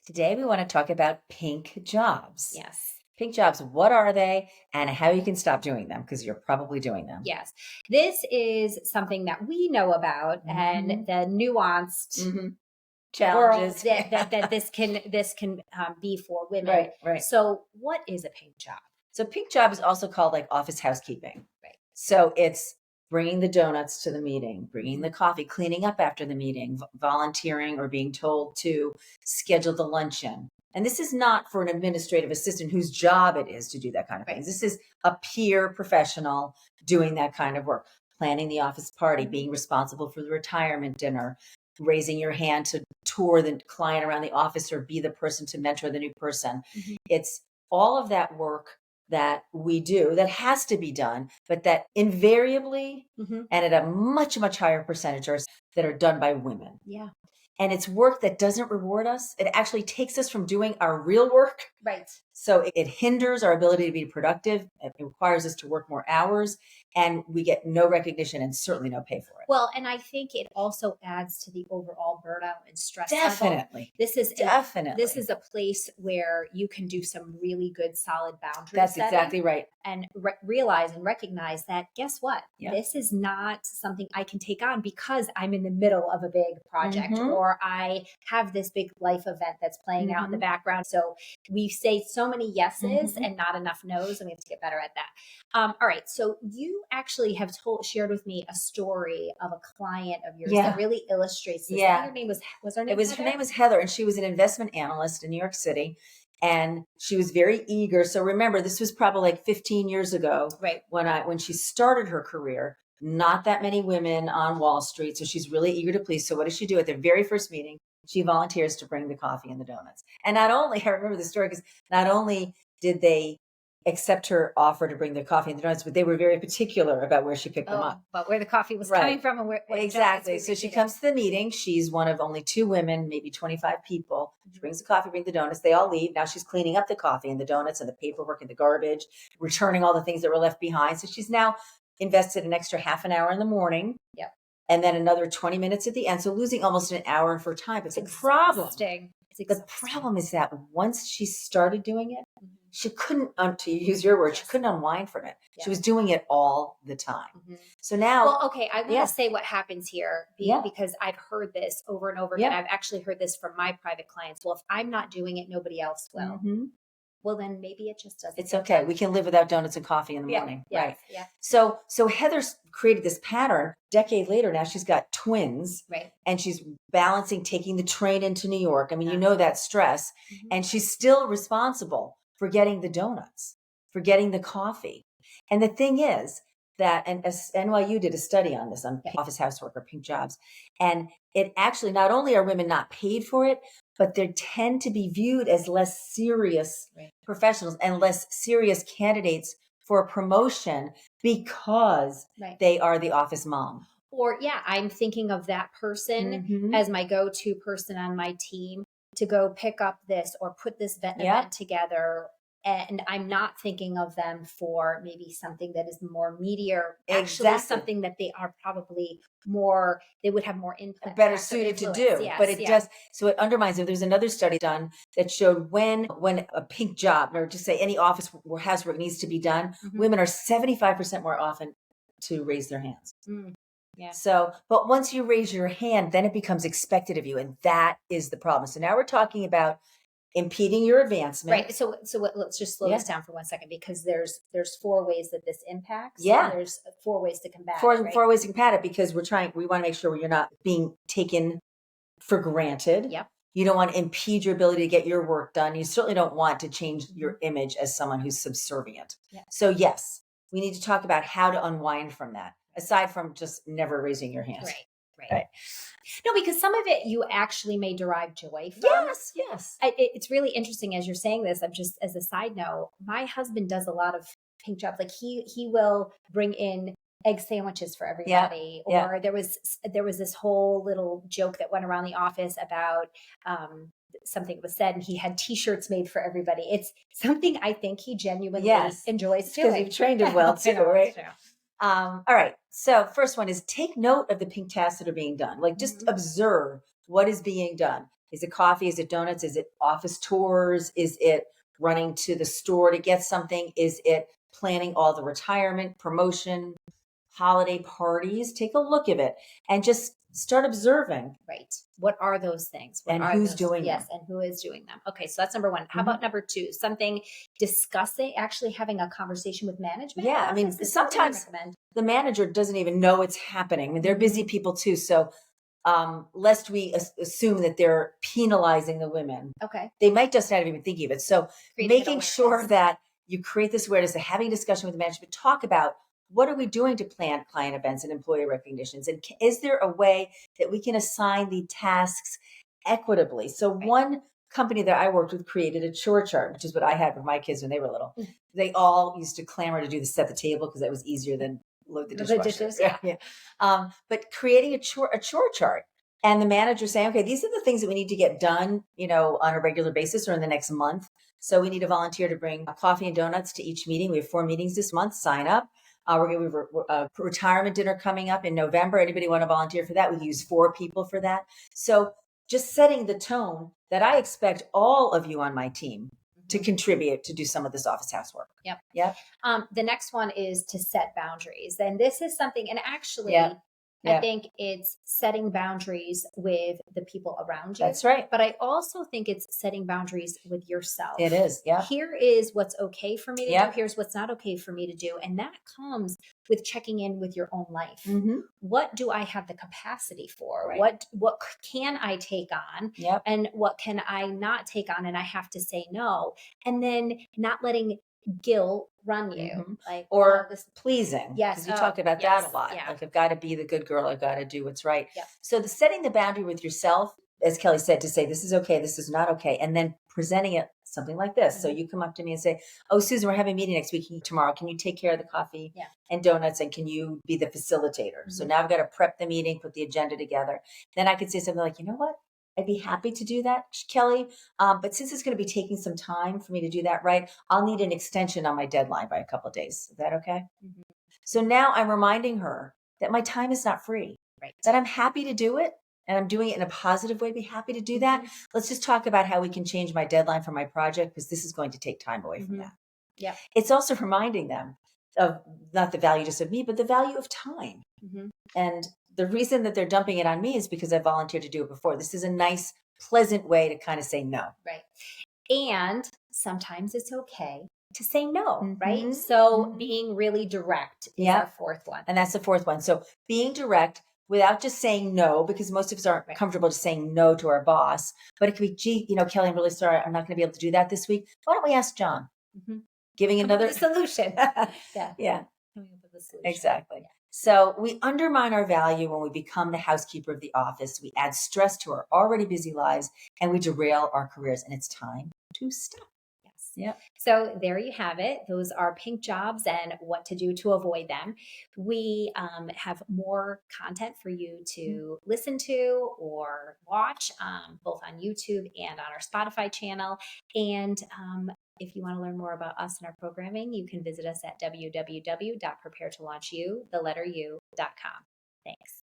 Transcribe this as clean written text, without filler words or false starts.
Today we want to talk about pink jobs. Yes. Pink jobs, what are they and how you can stop doing them because you're probably doing them. Yes. This is something that we know about and the nuanced world Challenges. that this can be for women. Right. So what is a pink job? So pink job is also called like office housekeeping. Right. So it's bringing the donuts to the meeting, bringing the coffee, cleaning up after the meeting, volunteering or being told to schedule the luncheon. And this is not for an administrative assistant whose job it is to do that kind of thing. This is a peer professional doing that kind of work, planning the office party, being responsible for the retirement dinner, raising your hand to tour the client around the office or be the person to mentor the new person. It's all of that work that we do that has to be done, but that invariably and at a much, much higher percentage that are done by women. Yeah. And it's work that doesn't reward us. It actually takes us from doing our real work. Right. So it hinders our ability to be productive. It requires us to work more hours and we get no recognition and certainly no pay for it. Well, and I think it also adds to the overall burnout and stress. Definitely. This is a place where you can do some really good, solid boundaries. That's exactly right. And realize and recognize that, guess what? Yeah. This is not something I can take on because I'm in the middle of a big project or I have this big life event that's playing out in the background. So we say so many yeses and not enough nos, and we have to get better at that. All right. So you actually have shared with me a story of a client of yours that really illustrates this. Yeah. Her name was her name Her name was Heather, and she was an investment analyst in New York City. And she was very eager. So remember, this was probably like 15 years ago, right? When she started her career. Not that many women on Wall Street, so she's really eager to please. So what does she do at their very first meeting? She volunteers to bring the coffee and the donuts. And not only, I remember the story because not only did they accept her offer to bring the coffee and the donuts, but they were very particular about where she picked them up. But where the coffee was coming from and where exactly. So she comes to the meeting. She's one of only 2 women, maybe 25 people. She brings the coffee, brings the donuts. They all leave. Now she's cleaning up the coffee and the donuts and the paperwork and the garbage, returning all the things that were left behind. So she's now invested an extra half an hour in the morning. Yep. And then another 20 minutes at the end. So losing almost an hour of her time. But the problem is that once she started doing it, she couldn't, to use your word, she couldn't unwind from it. Yeah. She was doing it all the time. So now. Well, okay, I want to say what happens here because I've heard this over and over again. I've actually heard this from my private clients. Well, if I'm not doing it, nobody else will. Well, then maybe it just doesn't. It's okay. We can live without donuts and coffee in the morning. Right. Yeah. So Heather's created this pattern. A decade later, now she's got twins. Right. And she's balancing taking the train into New York. I mean, you know that stress. And she's still responsible for getting the donuts, for getting the coffee. And the thing is that, and NYU did a study on this, on office housework or pink jobs. And it actually, not only are women not paid for it, but they tend to be viewed as less serious professionals and less serious candidates for a promotion because they are the office mom. Or I'm thinking of that person as my go-to person on my team to go pick up this or put this event together. And I'm not thinking of them for maybe something that is more meatier, actually something that they are probably more, they would have more input. Better suited to do. Yes, but it does, so it undermines it. There's another study done that showed when a pink job, or just say any office where housework needs to be done, women are 75% more often to raise their hands. Yeah. So, but once you raise your hand, then it becomes expected of you. And that is the problem. So now we're talking about impeding your advancement. Right. So let's just slow this down for 1 second, because there's 4 ways that this impacts. Yeah. There's 4 ways to combat it. 4 ways to combat it, because we want to make sure you're not being taken for granted. Yep. You don't want to impede your ability to get your work done. You certainly don't want to change your image as someone who's subservient. Yeah. So yes, we need to talk about how to unwind from that, aside from just never raising your hands. Right. No, because some of it you actually may derive joy from. Yes. It's really interesting as you're saying this. I'm just, as a side note, my husband does a lot of pink jobs. Like he will bring in egg sandwiches for everybody. Or there was this whole little joke that went around the office about something was said, and he had T-shirts made for everybody. It's something I think he genuinely enjoys doing. Because you've trained him well too, right? All right. So first one is take note of the pink tasks that are being done. Like just observe what is being done. Is it coffee? Is it donuts? Is it office tours? Is it running to the store to get something? Is it planning all the retirement, promotion, holiday parties? Take a look at it and just start observing. Right. What are those things? What And are who's those? doing Yes, them? and who is doing them? Okay, so that's number one. How about number two? Something discussing, actually having a conversation with management. Yeah, I mean, Is this something you sometimes recommend? the manager doesn't even know it's happening. I mean, they're busy people too. So, lest we assume that they're penalizing the women, Okay. they might just not even thinking of it. So, Creating an making sure awareness. that you create this awareness, and having a discussion with the management, talk about what are we doing to plan client events and employee recognitions, and is there a way that we can assign the tasks equitably? So, Right. one company that I worked with created a chore chart, which is what I had with my kids when they were little. They all used to clamor to do the set the table because that was easier than load the dishwasher. dishes, Yeah. But creating a chore chart, and the manager saying, okay, these are the things that we need to get done, on a regular basis or in the next month. So we need a volunteer to bring coffee and donuts to each meeting. We have 4 meetings this month. Sign up. We're going to have a retirement dinner coming up in November. Anybody want to volunteer for that? We use 4 people for that. So just setting the tone that I expect all of you on my team to contribute to do some of this office housework. Yep. Yep. The next one is to set boundaries. And this is something, and actually, Yep. I think it's setting boundaries with the people around you. That's right. But I also think it's setting boundaries with yourself. It is. Yeah. Here is what's okay for me to Yep. do. Here's what's not okay for me to do. And that comes with checking in with your own life. Mm-hmm. What do I have the capacity for? Right. What can I take on? Yep. And what can I not take on? And I have to say no. And then not letting guilt run you. Mm-hmm. Like, or this pleasing. Yes. Because you talk about yes, that a lot. yeah. Like, I've got to be the good girl. I've got to do what's right. Yep. So the setting the boundary with yourself, as Kelley said, to say, this is okay, this is not okay. And then presenting it something like this. So you come up to me and say, oh, Susan, we're having a meeting next week, tomorrow. Can you take care of the coffee and donuts? And can you be the facilitator? So now I've got to prep the meeting, put the agenda together. Then I could say something like, you know what? I'd be happy to do that, Kelley. But since it's going to be taking some time for me to do that, right, I'll need an extension on my deadline by a couple of days. Is that okay? So now I'm reminding her that my time is not free, Right. that I'm happy to do it. And I'm doing it in a positive way. Be happy to do that. Let's just talk about how we can change my deadline for my project, because this is going to take time away from that. Yeah. It's also reminding them of not the value just of me, but the value of time. And the reason that they're dumping it on me is because I volunteered to do it before. This is a nice, pleasant way to kind of say no. Right. And sometimes it's okay to say no, right? So being really direct is our fourth one. And that's the fourth one. So being direct without just saying no, because most of us aren't comfortable just saying no to our boss. But it could be, gee, Kelley, I'm really sorry. I'm not going to be able to do that this week. Why don't we ask John? Giving another solution. Yeah. Solution. Exactly. Yeah. So we undermine our value when we become the housekeeper of the office. We add stress to our already busy lives, and we derail our careers. And it's time to stop. Yes. Yeah. So there you have it. Those are pink jobs and what to do to avoid them. We have more content for you to listen to or watch, both on YouTube and on our Spotify channel. And if you want to learn more about us and our programming, you can visit us at www.preparetolaunchu.com. Thanks.